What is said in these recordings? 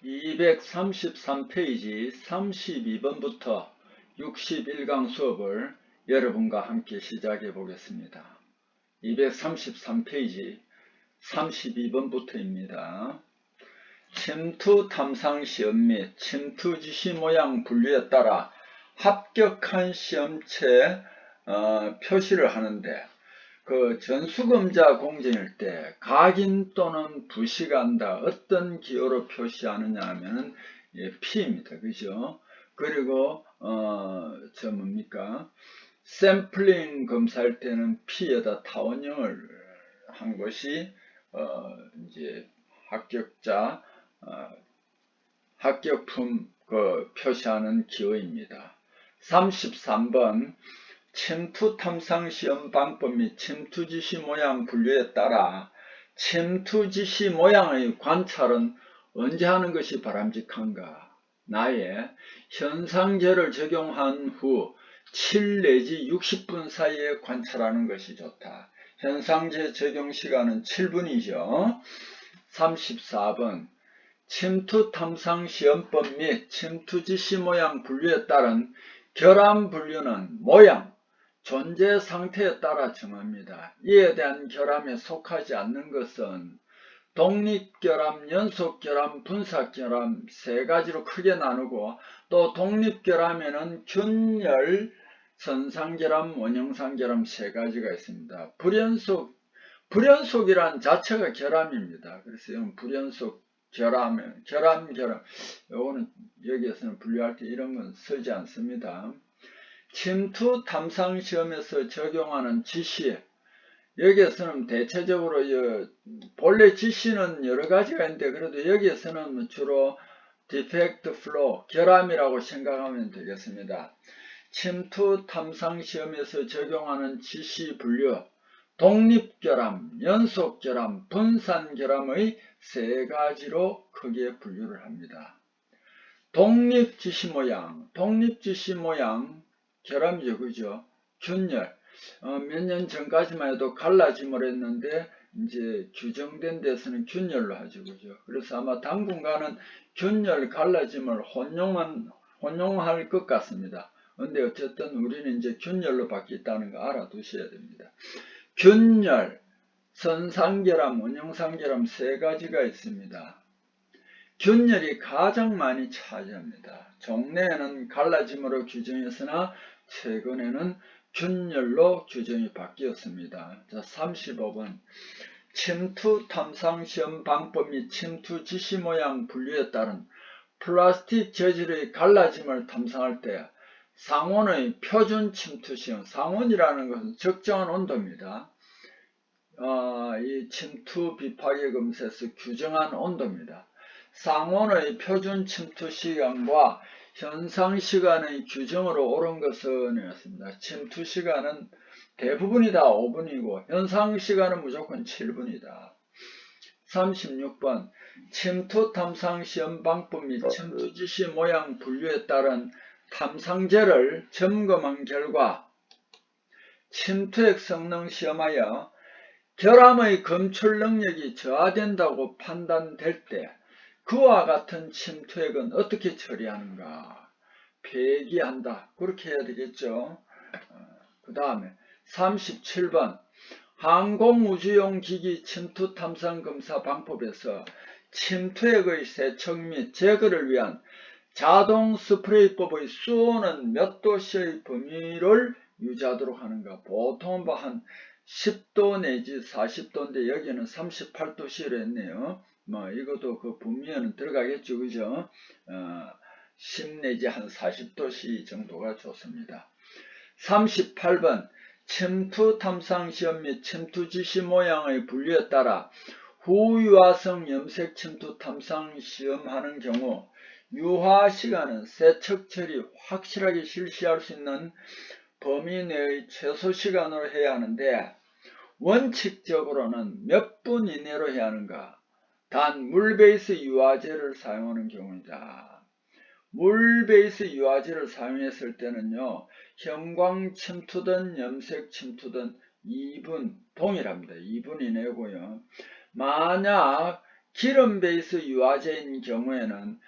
233페이지 32번부터 61강 수업을 여러분과 함께 시작해 보겠습니다. 233페이지 32번부터입니다. 침투 탐상 시험 및 침투 지시 모양 분류에 따라 합격한 시험체 표시를 하는데, 그 전수검자 공정일 때 각인 또는 부시간다 어떤 기호로 표시하느냐 하면은 P입니다. 그죠? 그리고 샘플링 검사할 때는 P에다 타원형을 한 것이 이제 합격자 합격품 표시하는 기호입니다. 33번 침투 탐상 시험 방법 및 침투 지시 모양 분류에 따라 침투 지시 모양의 관찰은 언제 하는 것이 바람직한가? 나의 현상제를 적용한 후 7 내지 60분 사이에 관찰하는 것이 좋다. 현상제 적용 시간은 7분이죠. 34번 침투 탐상 시험법 및 침투 지시 모양 분류에 따른 결함 분류는 모양, 존재 상태에 따라 정합니다. 이에 대한 결함에 속하지 않는 것은 독립결함, 연속결함, 분사결함 세 가지로 크게 나누고, 또 독립결함에는 균열, 선상결함, 원형상결함 세 가지가 있습니다. 불연속이란 자체가 결함입니다. 그래서 이건 불연속 결함, 요거는 여기에서는 분류할 때 이런 건 쓰지 않습니다. 침투 탐상 시험에서 적용하는 지시, 여기에서는 대체적으로 본래 지시는 여러 가지가 있는데, 그래도 여기에서는 주로 디펙트 플로우, 결함이라고 생각하면 되겠습니다. 침투 탐상 시험에서 적용하는 지시 분류, 독립결함, 연속결함, 분산결함의 세 가지로 크게 분류를 합니다. 독립지시 모양, 결함이죠, 그죠? 균열, 몇 년 전까지만 해도 갈라짐을 했는데, 이제 규정된 데서는 균열로 하죠, 그죠? 그래서 아마 당분간은 균열, 갈라짐을 혼용할 것 같습니다. 근데 어쨌든 우리는 이제 균열로 바뀌었다는 거 알아두셔야 됩니다. 균열, 선상결함, 원형상결함 세 가지가 있습니다. 균열이 가장 많이 차지합니다. 종래에는 갈라짐으로 규정했으나 최근에는 균열로 규정이 바뀌었습니다. 자, 35번 침투 탐상 시험 방법 및 침투 지시 모양 분류에 따른 플라스틱 재질의 갈라짐을 탐상할 때 상온의 표준 침투 시험, 상온이라는 것은 적정한 온도입니다. 이 침투 비파괴 검사에서 규정한 온도입니다. 상온의 표준 침투 시간과 현상 시간의 규정으로 옳은 것은 이렇습니다. 침투 시간은 대부분이 다 5분이고 현상 시간은 무조건 7분이다. 36번 침투 탐상 시험 방법 및 침투 지시 모양 분류에 따른 탐상제를 점검한 결과 침투액 성능 시험하여 결함의 검출 능력이 저하된다고 판단될 때 그와 같은 침투액은 어떻게 처리하는가? 폐기한다. 그렇게 해야 되겠죠. 그 다음에 37번 항공우주용 기기 침투 탐상 검사 방법에서 침투액의 세척 및 제거를 위한 자동 스프레이법의 수온은 몇 도씨의 범위를 유지하도록 하는가? 보통은 한 10도 내지 40도인데 여기는 38도씨로 했네요. 이것도 그 범위에는 들어가겠죠, 그죠? 10 내지 한 40도씨 정도가 좋습니다. 38번 침투 탐상 시험 및 침투 지시 모양의 분류에 따라 후유화성 염색 침투 탐상 시험하는 경우 유화 시간은 세척 처리 확실하게 실시할 수 있는 범위 내의 최소 시간으로 해야 하는데, 원칙적으로는 몇 분 이내로 해야 하는가? 단 물 베이스 유화제를 사용하는 경우이다. 물 베이스 유화제를 사용했을 때는요, 형광 침투든 염색 침투든 2분 동일합니다. 2분 이내고요. 만약 기름 베이스 유화제인 경우에는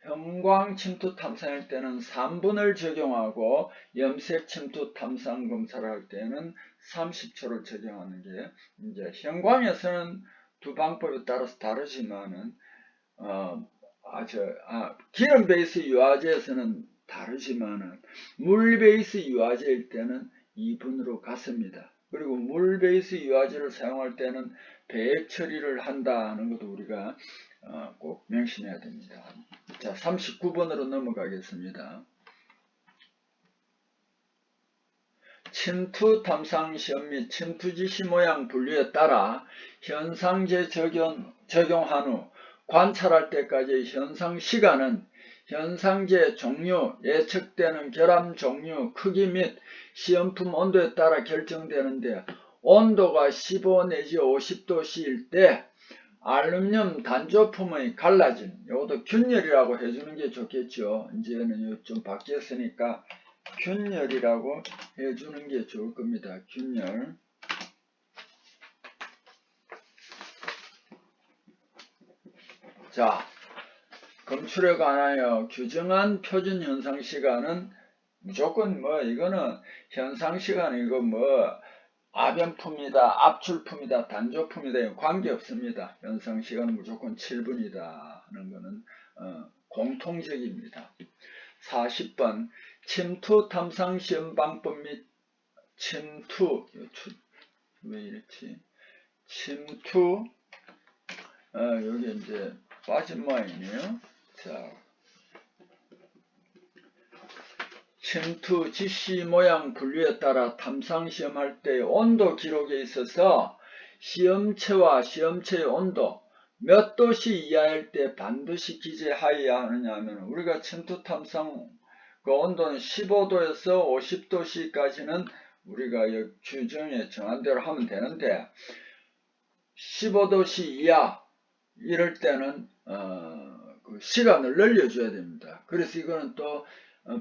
형광 침투 탐사할 때는 3분을 적용하고 염색 침투 탐사 검사를 할 때는 30초를 적용하는 게 이제 형광에서는 두 방법에 따라서 다르지만은 기름 베이스 유화제에서는 다르지만은 물 베이스 유화제일 때는 2분으로 같습니다. 그리고 물 베이스 유화제를 사용할 때는 배액 처리를 한다는 것도 우리가 꼭 명심해야 됩니다. 자, 39번으로 넘어가겠습니다. 침투 탐상 시험 및 침투 지시 모양 분류에 따라 현상제 적용한 후 관찰할 때까지의 현상 시간은 현상제 종류, 예측되는 결함 종류, 크기 및 시험품 온도에 따라 결정되는데, 온도가 15 내지 50도씨일 때 알루미늄 단조품의 갈라짐, 이것도 균열이라고 해주는 게 좋겠죠. 이제는 좀 바뀌었으니까 균열이라고 해주는 게 좋을 겁니다. 균열. 자, 검출에 관하여 규정한 표준 현상 시간은 무조건 이거는 현상 시간이고 아변품이다, 압출품이다, 단조품이다 관계 없습니다. 현상 시간은 무조건 7분이다 하는 것은 공통적입니다. 40번 침투 탐상 시험 방법 및 왜 이렇지? 침투 여기 이제 빠진 모양이네요. 자, 침투 지시 모양 분류에 따라 탐상 시험할 때 온도 기록에 있어서 시험체와 시험체의 온도 몇 도씨 이하일 때 반드시 기재하여야 하느냐 하면, 우리가 침투 탐상 그 온도는 15도에서 50도씨까지는 우리가 규정에 정한 대로 하면 되는데 15도씨 이하 이럴 때는 그 시간을 늘려줘야 됩니다. 그래서 이거는 또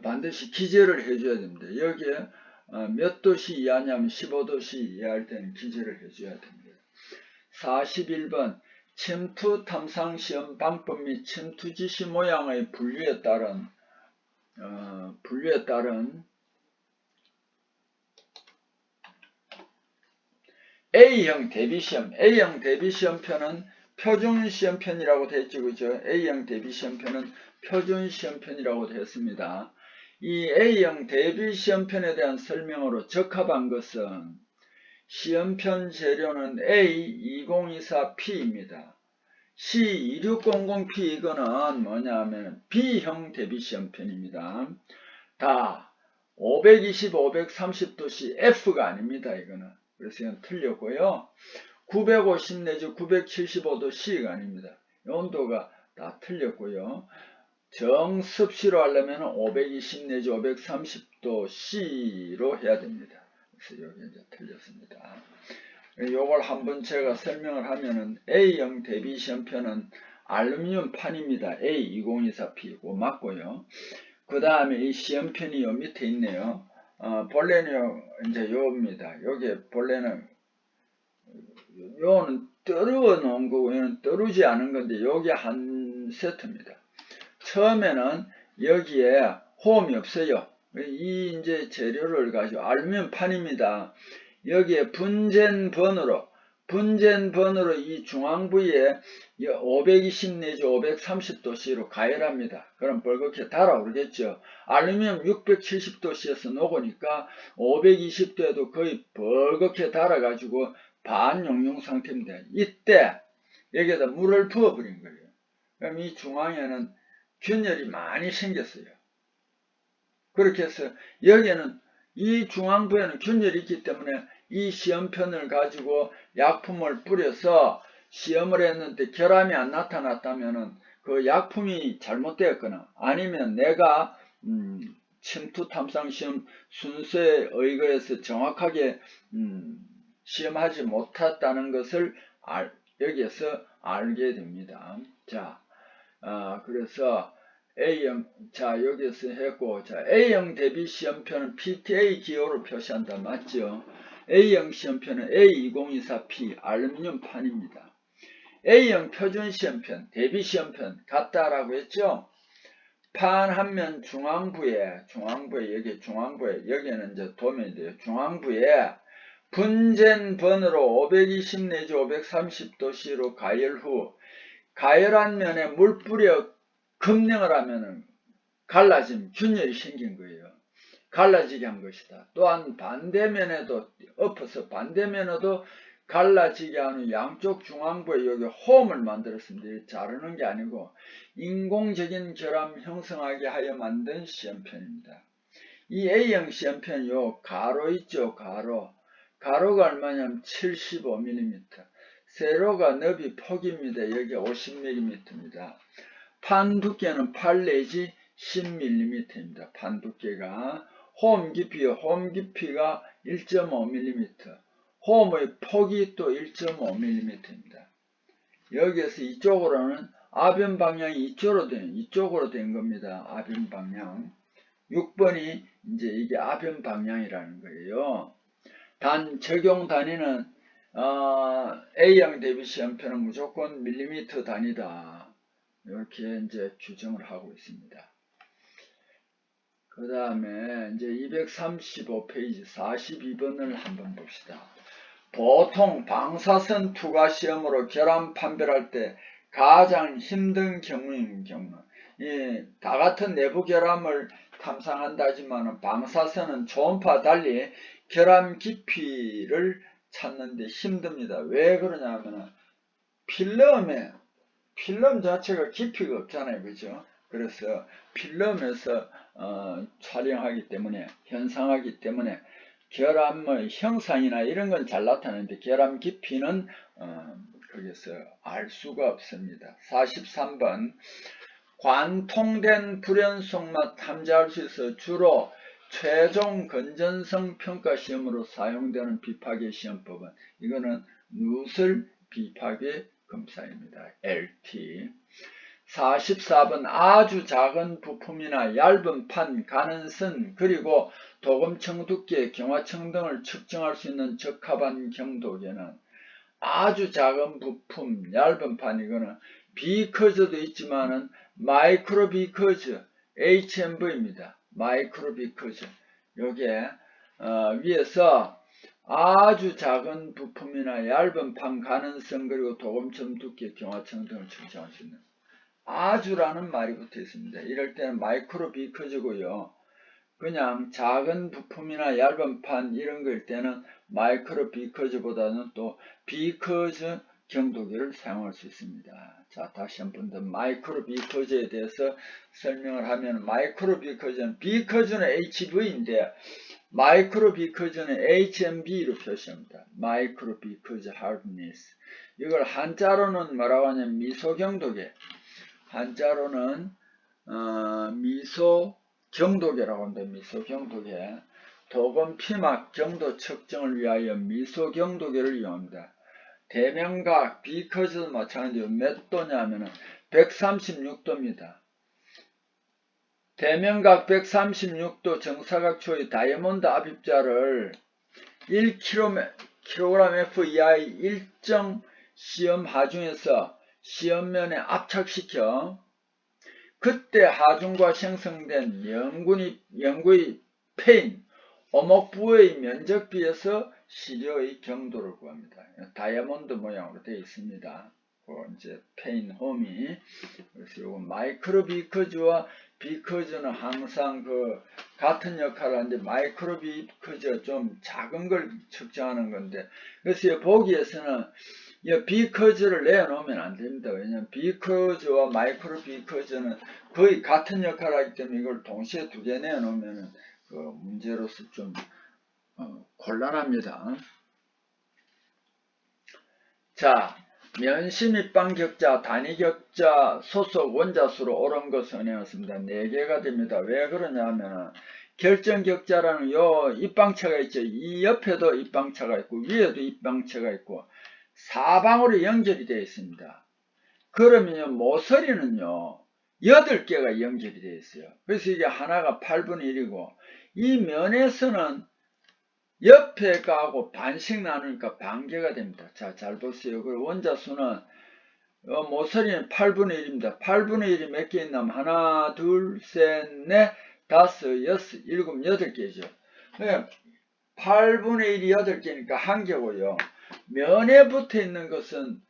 반드시 기재를 해줘야 됩니다. 여기에 몇 도씨 이하냐면 15도씨 이하일 때는 기재를 해줘야 됩니다. 41번 침투 탐상 시험 방법 및 침투 지시 모양의 분류에 따른 A형 대비시험, A형 대비시험편은 표준시험편이라고 되어 있죠. 그죠? A형 대비시험편은 표준시험편이라고 되어 있습니다. 이 A형 대비시험편에 대한 설명으로 적합한 것은 시험편 재료는 A2024P입니다. C2600P 이거는 뭐냐면 B형 대비시험편입니다. 다 520, 530도씨 F가 아닙니다. 이거는. 그래서 이건 틀렸고요. 950 내지 975도 C가 아닙니다. 온도가 다 틀렸고요. 정습시로 하려면 520 내지 530도 C로 해야 됩니다. 그래서 여기 이제 틀렸습니다. 요걸 한번 제가 설명을 하면은 A형 대비시험편은 알루미늄 판입니다. A2024P 맞고요. 그 다음에 이 시험편이 요 밑에 있네요. 본래는 이제 요입니다. 여기에 본래는 요는 떨어 놓은 거고 요는 떨어지 않은 건데 여기 한 세트입니다. 처음에는 여기에 호음이 없어요. 이 이제 재료를 가지고 알루미늄 판입니다. 여기에 분젠번으로 이 중앙 부위에 520 내지 530도씨로 가열합니다. 그럼 벌겋게 달아오르겠죠. 알루미늄 670도씨에서 녹으니까 520도에도 거의 벌겋게 달아가지고 반용융 상태입니다. 이때 여기에다 물을 부어버린 거예요. 그럼 이 중앙에는 균열이 많이 생겼어요. 그렇게 해서 여기에는 이 중앙부에는 균열이 있기 때문에 이 시험편을 가지고 약품을 뿌려서 시험을 했는데 결함이 안 나타났다면은 그 약품이 잘못되었거나 아니면 내가 침투 탐상 시험 순서에 의거해서 정확하게 시험하지 못했다는 것을 여기에서 알게 됩니다. 자, 그래서 A형, 자, 여기서 했고, 자, A형 대비 시험편은 PTA 기호로 표시한다. 맞죠? A형 시험편은 A2024P 알루미늄 판입니다. A형 표준시험편, 대비시험편 같다라고 했죠. 판 한 면 중앙부에 여기에는 이제 도면인데요. 중앙부에 분젠 번호로 520 내지 530도씨로 가열 후 가열한 면에 물 뿌려 검령을 하면은 갈라짐, 균열이 생긴 거예요. 갈라지게 한 것이다. 또한 반대면에도 엎어서 반대면에도 갈라지게 하는 양쪽 중앙부에 여기 홈을 만들었습니다. 자르는 게 아니고 인공적인 결함 형성하게 하여 만든 시험편입니다. 이 A형 시험편 요 가로 있죠. 가로가 얼마냐면 75mm, 세로가 너비 폭입니다. 여기 50mm입니다. 판 두께는 8 내지 10mm입니다. 판 두께가 홈 깊이가 1.5mm, 홈의 폭이 또 1.5mm입니다. 여기에서 이쪽으로는 아변 방향이 이쪽으로 된 겁니다. 아변 방향. 6번이 이제 이게 아변 방향이라는 거예요. 단 적용 단위는 A형 대비 시험편은 무조건 밀리미터 단위다. 이렇게 이제 규정을 하고 있습니다. 그 다음에 이제 235페이지 42번을 한번 봅시다. 보통 방사선 투과 시험으로 결함 판별할 때 가장 힘든 경우인 경우, 다 같은 내부 결함을 탐상한다지만 방사선은 초음파 달리 결함 깊이를 찾는데 힘듭니다. 왜 그러냐면 필름 자체가 깊이가 없잖아요. 그죠? 그래서 필름에서 촬영하기 때문에 현상하기 때문에 결함의 형상이나 이런 건 잘 나타나는데 결함 깊이는 거기서 알 수가 없습니다. 43번 관통된 불연속만 탐지할 수 있어 주로 최종 건전성 평가 시험으로 사용되는 비파괴 시험법은 이거는 누설 비파괴 검사입니다. LT. 44번 아주 작은 부품이나 얇은 판, 가는선, 그리고 도금청 두께, 경화청 등을 측정할 수 있는 적합한 경도계는 아주 작은 부품, 얇은 판, 이거는 비커즈도 있지만은 마이크로 비커즈, HMV입니다. 마이크로 비커즈. 요게 위에서 아주 작은 부품이나 얇은 판, 가는선, 그리고 도금청 두께, 경화청 등을 측정할 수 있는 아주라는 말이 붙어 있습니다. 이럴 때는 마이크로 비커즈고요. 그냥 작은 부품이나 얇은 판 이런 거일 때는 마이크로 비커즈보다는 또 비커즈 경도기를 사용할 수 있습니다. 자, 다시 한 번 더 마이크로 비커즈에 대해서 설명을 하면 마이크로 비커즈는 HV인데 마이크로 비커즈는 HMB로 표시합니다. 마이크로 비커즈 하드니스. 이걸 한자로는 뭐라고 하냐면 미소경도계, 한자로는 미소경도계라고 합니다. 미소경도계. 도금 피막 경도 측정을 위하여 미소경도계를 이용합니다. 대명각 비커즈도 마찬가지로 몇 도냐면은 136도입니다. 대명각 136도 정사각초의 다이아몬드 압입자를 1kgF 이하의 일정 시험 하중에서 시험면에 압착시켜 그때 하중과 생성된 영구의 페인, 오목부의 면적비에서 시료의 경도를 구합니다. 다이아몬드 모양으로 되어 있습니다. 이제 페인 홈이. 그래서 요거 마이크로 비커즈와 비커즈는 항상 같은 역할을 하는데 마이크로 비커즈가 좀 작은 걸 측정하는 건데, 그래서 보기에서는 이 비커즈를 내놓으면 안 됩니다. 왜냐하면 비커즈와 마이크로 비커즈는 거의 같은 역할을 하기 때문에 이걸 동시에 두 개 내놓으면 문제로서 좀 곤란합니다. 자, 면시 밑방 격자, 단위 격자, 소속 원자수로 옳은 것을 내었습니다. 4개가 됩니다. 왜 그러냐면 결정 격자라는 요 입방체가 있죠. 이 옆에도 입방체가 있고 위에도 입방체가 있고 사방으로 연결이 되어 있습니다. 그러면 모서리는요 8개가 연결이 되어 있어요. 그래서 이게 하나가 8분의 1이고 이 면에서는 옆에 가고 반씩 나누니까 반개가 됩니다. 자, 잘 보세요. 그리고 원자수는 모서리는 8분의 1입니다. 8분의 1이 몇 개 있냐면 하나, 둘, 셋, 넷, 다섯, 여섯, 일곱, 여덟 개죠. 8분의 1이 8개니까 한 개고요. 면에 붙어 있는 것은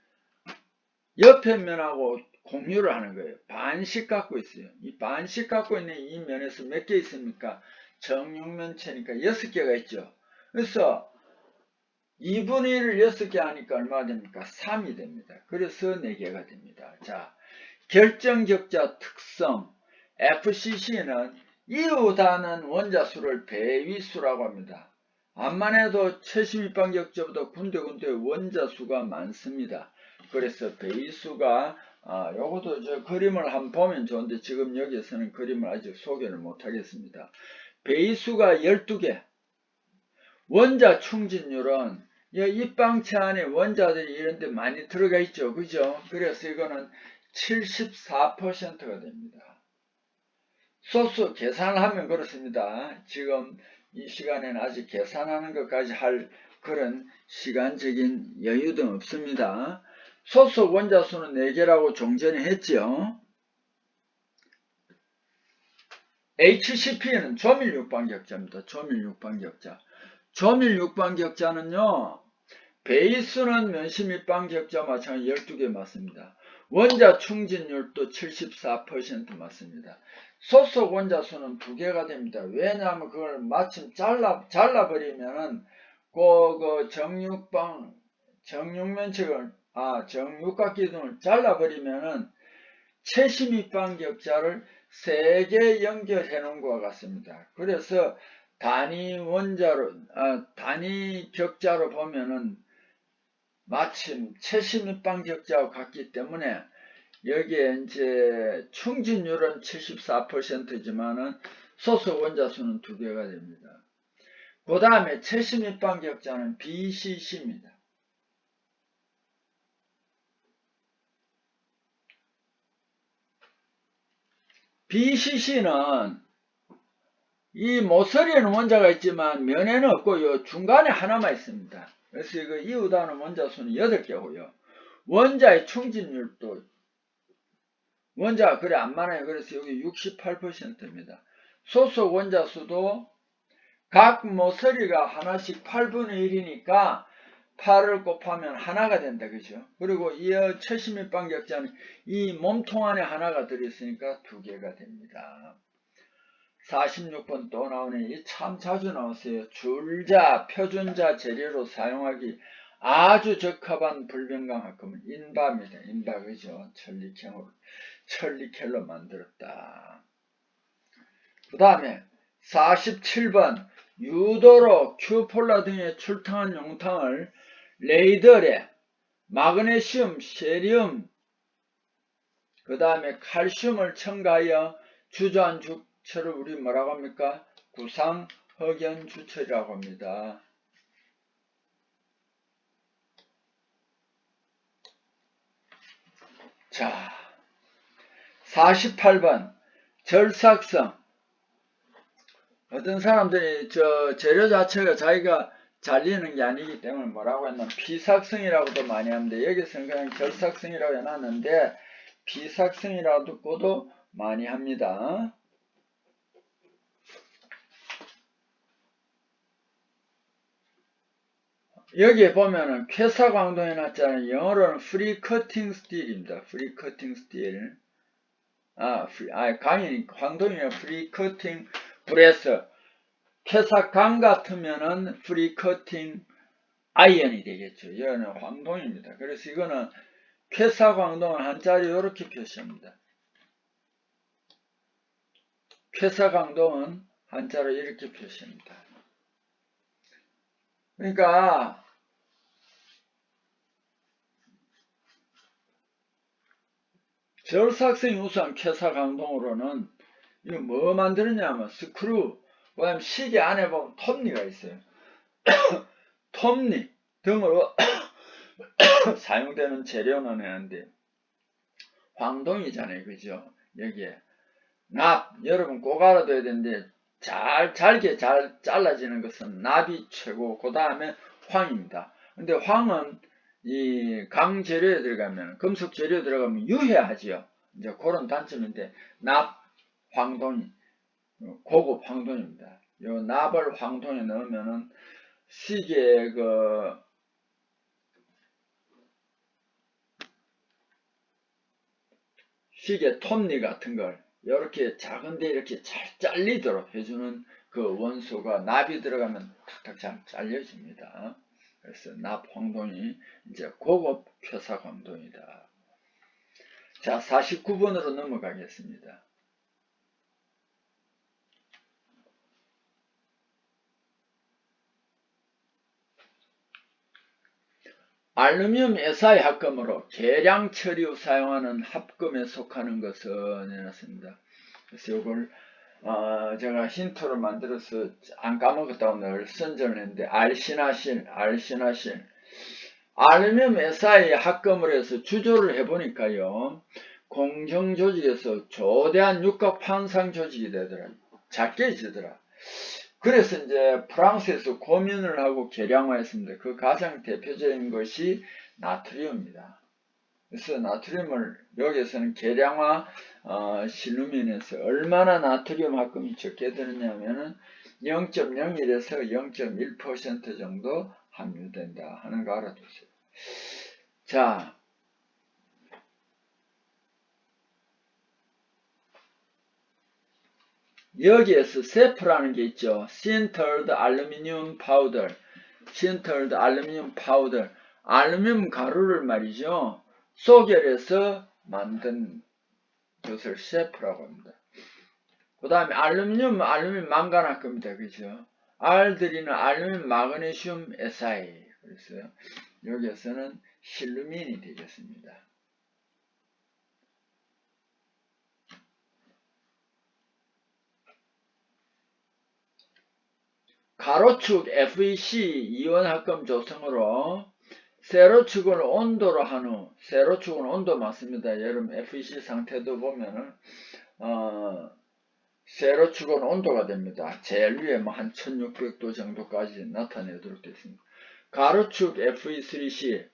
옆에 면하고 공유를 하는 거예요. 반씩 갖고 있어요. 이 반씩 갖고 있는 이 면에서 몇 개 있습니까? 정육면체니까 6개가 있죠. 그래서 2분의 1을 6개 하니까 얼마가 됩니까? 3이 됩니다. 그래서 4개가 됩니다. 자, 결정격자 특성 FCC는 이웃하는 원자수를 배위수라고 합니다. 암만 해도 최신입방격자보다 군데군데 원자수가 많습니다. 그래서 배위수가 요것도 저 그림을 한번 보면 좋은데 지금 여기에서는 그림을 아직 소개를 못 하겠습니다. 배위수가 12개. 원자 충진율은 입방체 안에 원자들이 이런데 많이 들어가 있죠. 그죠? 그래서 이거는 74%가 됩니다. 소수 계산을 하면 그렇습니다. 지금 이 시간에는 아직 계산하는 것까지 할 그런 시간적인 여유도 없습니다. 소수 원자수는 4개라고 종전에 했죠. HCP는 조밀 육방격자입니다. 조밀 육방격자. 조밀 육방격자는요. 배위수는 면심 입방격자 마찬가지 12개 맞습니다. 원자 충진율도 74% 맞습니다. 소속 원자수는 2개가 됩니다. 왜냐하면 그걸 마침 잘라버리면은 그 정육면체를 정육각기둥을 잘라버리면은 최심 입방격자를 3개 연결해 놓은 것과 같습니다. 그래서 단위 격자로 보면은 마침 최심 입방격자와 같기 때문에 여기에 이제 충진율은 74%지만은 소속 원자수는 2개가 됩니다. 그 다음에 최심 입방격자는 BCC입니다. BCC는 이 모서리에는 원자가 있지만 면에는 없고요. 중간에 하나만 있습니다. 그래서 이거 이웃하는 원자수는 8개고요. 원자의 충진율도 원자가 그래 안 많아요. 그래서 여기 68%입니다. 소속 원자수도 각 모서리가 하나씩 8분의 1이니까 8을 곱하면 하나가 된다. 그죠? 그리고 이 최심 입방격자는 이 몸통 안에 하나가 들어있으니까 2개가 됩니다. 46번 또 나오네. 참 자주 나왔어요. 줄자, 표준자 재료로 사용하기 아주 적합한 불변강합금은 인바입니다. 인바, 그죠? 천리켈로 만들었다. 그 다음에 47번 유도로 큐폴라 등에 출탕한 용탕을 레이더에 마그네슘, 세륨, 그 다음에 칼슘을 첨가하여 주저한 주체를 우리 뭐라고 합니까? 구상흑연 주체라고 합니다. 자, 48번 절삭성. 어떤 사람들이 재료 자체가 자기가 잘리는 게 아니기 때문에 뭐라고 했나 비삭성이라고도 많이 하는데 여기서는 그냥 절삭성이라고 해놨는데 비삭성이라고도 많이 합니다. 여기에 보면은 쾌사광동 해놨잖아요. 영어로는 free cutting steel입니다. free cutting steel. 광동이에요. free cutting brass. 쾌사강 같으면은 free cutting iron이 되겠죠. 이거는 광동입니다. 그래서 이거는 쾌사광동은 한자로 이렇게 표시합니다. 쾌사광동은 한자로 이렇게 표시합니다. 그러니까 절삭성이 우수한 쾌사광동으로는 이거 뭐 만드느냐면 스크루, 그 다음에 시계 안에 보면 톱니가 있어요. 톱니 등으로 사용되는 재료는 하는데 황동이잖아요. 그죠? 여기에 납, 여러분 꼭 알아둬야 되는데 잘게 잘 잘라지는 것은 납이 최고, 그 다음에 황입니다. 근데 황은 이 강재료에 들어가면, 금속 재료에 들어가면 유해하지요. 이제 그런 단점인데, 납, 황돈, 고급 황돈입니다. 요 납을 황돈에 넣으면은 시계 시계 톱니 같은 걸 이렇게 작은데 이렇게 잘 잘리도록 해주는 그 원소가 납이 들어가면 탁탁 잘 잘려집니다. 그래서 납 황돈이 이제 고급 쾌사 황돈이다. 자, 49번으로 넘어가겠습니다. 알루미늄 SI 합금으로 계량 처리 후 사용하는 합금에 속하는 것은 해놨습니다. 그래서 이걸 제가 힌트를 만들어서 안 까먹었다고 늘 선전을 했는데 알시나신 알루미늄 SI 합금을 해서 주조를 해보니까요, 공정 조직에서 조대한 육각 판상 조직이 되더라. 작게 지더라. 그래서 이제 프랑스에서 고민을 하고 계량화했습니다. 그 가장 대표적인 것이 나트륨입니다. 그래서 나트륨을 여기에서는 계량화 실루민에서 얼마나 나트륨 합금이 적게 들었냐면은 0.01에서 0.1% 정도 함유된다 하는 거 알아두세요. 자, 여기에서 세프라는 게 있죠. Sintered Aluminum Powder, Sintered Aluminum Powder, 알루미늄 가루를 말이죠. 소결해서 만든 것을 세프라고 합니다. 그 다음에 알루미늄 망간합금입니다. 그죠? R들이는 알루미늄 마그네슘 SI. 그래서 여기에서는 실루민이 되겠습니다. 가로축 FEC 이원합금 조성으로 세로축을 온도로 한 후, 세로축은 온도 맞습니다. 여러분 FEC 상태도 보면은 세로축은 온도가 됩니다. 제일 위에 뭐 한 1600도 정도까지 나타내도록 되어 있습니다. 가로축 FE3C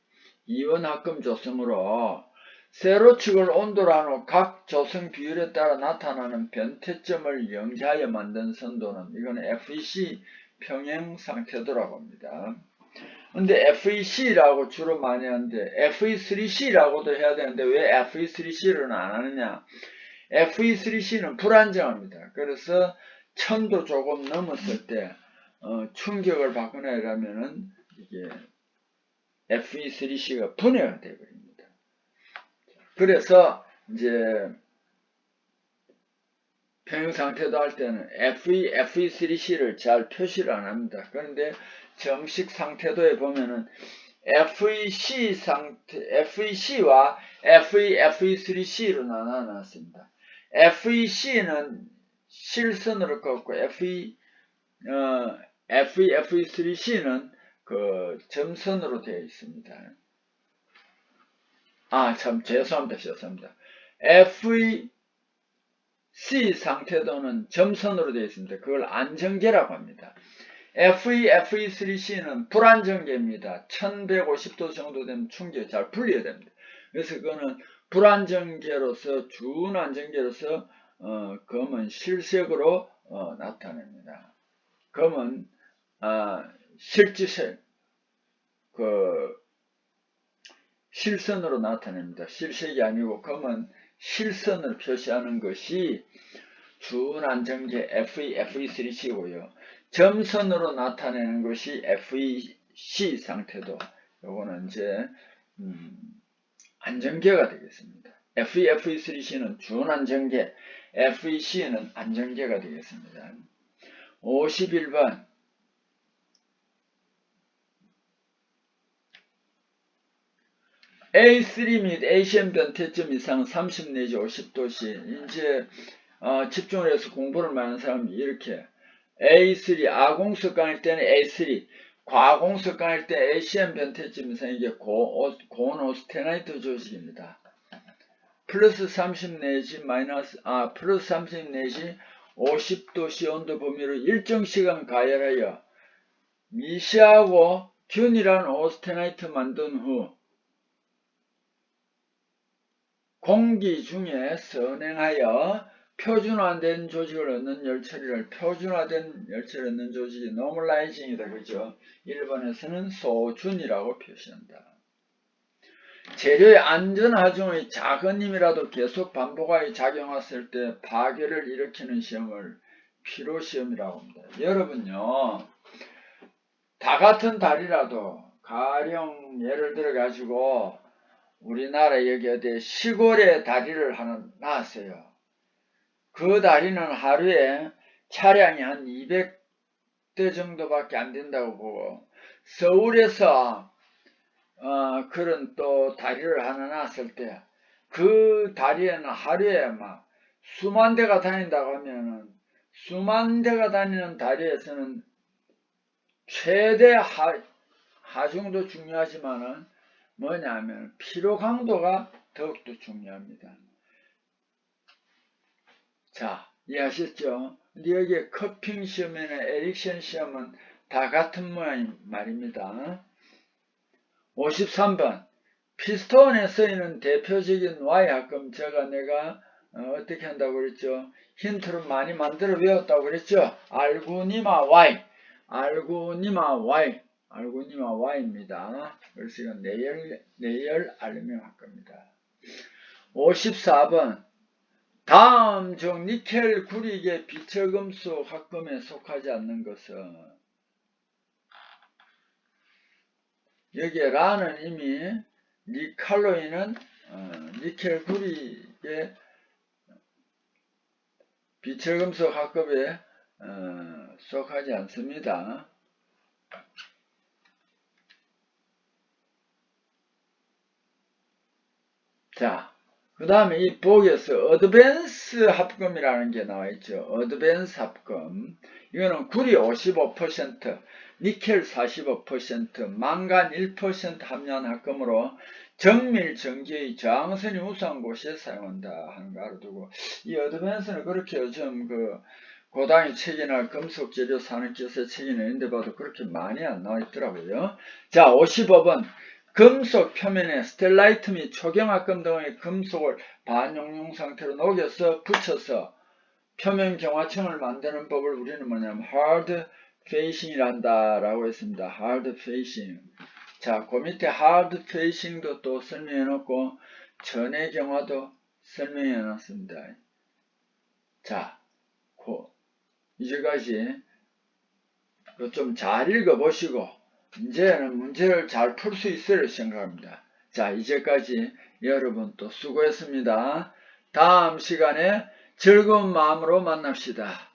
이원합금 조성으로 세로축을 온도로 한 후 각 조성 비율에 따라 나타나는 변태점을 영지하여 만든 선도는 이거는 FEC 평행 상태도라고 합니다. 근데 FEC라고 주로 많이 하는데 FE3C라고도 해야 되는데 왜 FE3C를 안 하느냐? FE3C는 불안정합니다. 그래서 1000도 조금 넘었을 때 충격을 받거나 이러면은 이게 FE3C가 분해가 되어버립니다. 그래서 이제 평형상태도 할 때는 FE3C를 잘 표시를 안 합니다. 그런데 정식 상태도에 보면은 FEC와 FE3C로 나눠놨습니다. FEC는 실선으로 꺾고 FE3C는 그 점선으로 되어 있습니다. 참 죄송합니다. FEC 상태도는 점선으로 되어 있습니다. 그걸 안정계라고 합니다. FE3C는 불안정계입니다. 1150도 정도 되면 충격이 잘 풀려야 됩니다. 그래서 그거는 불안정계로서 준안정계로서 검은 실색으로 나타냅니다. 검은 실지색 실선으로 나타냅니다. 실색이 아니고 검은 실선을 표시하는 것이 준안정계 FE3C고요. 점선으로 나타내는 것이 FEC 상태도. 요거는 이제 안정계가 되겠습니다. FE3C는 준안정계, FEC는 안정계가 되겠습니다. 51번 A3 및 ACM 변태점 이상 30 내지 50도시 이제 집중을 해서 공부를 많이 하는 사람이 이렇게 A3 아공석 강일 때는 A3 과공석 강일 때 ACM 변태점 이상 이게 고온오스테나이트 조직입니다. 플러스 30 내지 플러스 30 내지 50도씨 온도 범위로 일정 시간 가열하여 미시하고 균일한 오스테나이트 만든 후 공기 중에 선행하여 표준화된 조직을 얻는 열처리를 표준화된 열처리를 얻는 조직이 normalizing이다. 그죠? 일본에서는 소준이라고 표시한다. 재료의 안전하중의 작은 힘이라도 계속 반복하여 작용했을 때 파괴를 일으키는 시험을 피로시험이라고 합니다. 여러분요, 다 같은 달이라도 가령 예를 들어 가지고 우리나라 여기 어디 시골에 다리를 하나 놨어요. 그 다리는 하루에 차량이 한 200대 정도밖에 안 된다고 보고, 서울에서 그런 또 다리를 하나 놨을 때 그 다리에는 하루에 막 수만 대가 다닌다고 하면은, 수만 대가 다니는 다리에서는 최대 하중도 중요하지만은 뭐냐면 피로 강도가 더욱더 중요합니다. 자, 이해하셨죠? 근데 여기에 커핑 시험이나 에릭션 시험은 다 같은 모양 말입니다. 53번 피스톤에 쓰이는 대표적인 Y합금, 제가 내가 어떻게 한다고 그랬죠? 힌트를 많이 만들어 외웠다고 그랬죠? 알구니마 Y, 알구니마 Y, 알구니마 Y입니다. 그래서 이건 내열 알루미늄 합금입니다. 54번 다음 중 니켈 구리계 비철금속 합금에 속하지 않는 것은, 여기에 라는 이미 니칼로이는 니켈 구리계 비철금속 합금에 속하지 않습니다. 자, 그 다음에 이 보기에서 어드밴스 합금이라는 게 나와 있죠. 어드밴스 합금. 이거는 구리 55%, 니켈 45%, 망간 1% 함유한 합금으로 정밀 전기의 저항선이 우수한 곳에 사용한다 하는 거 알아두고, 이 어드밴스는 그렇게 요즘 그 고당의 책이나 금속재료 산업기술 책이나 이런 데 봐도 그렇게 많이 안 나와 있더라고요. 자, 55번. 금속 표면에 스텔라이트 및 초경합금 등의 금속을 반용융 상태로 녹여서 붙여서 표면 경화층을 만드는 법을 우리는 뭐냐면 hard facing이라 한다라고 했습니다. hard facing. 자, 그 밑에 hard facing도 또 설명해 놓고 전해 경화도 설명해 놨습니다. 자, 이제까지 좀 잘 읽어보시고 이제는 문제를 잘 풀 수 있을 생각합니다. 자, 이제까지 여러분 또 수고했습니다. 다음 시간에 즐거운 마음으로 만납시다.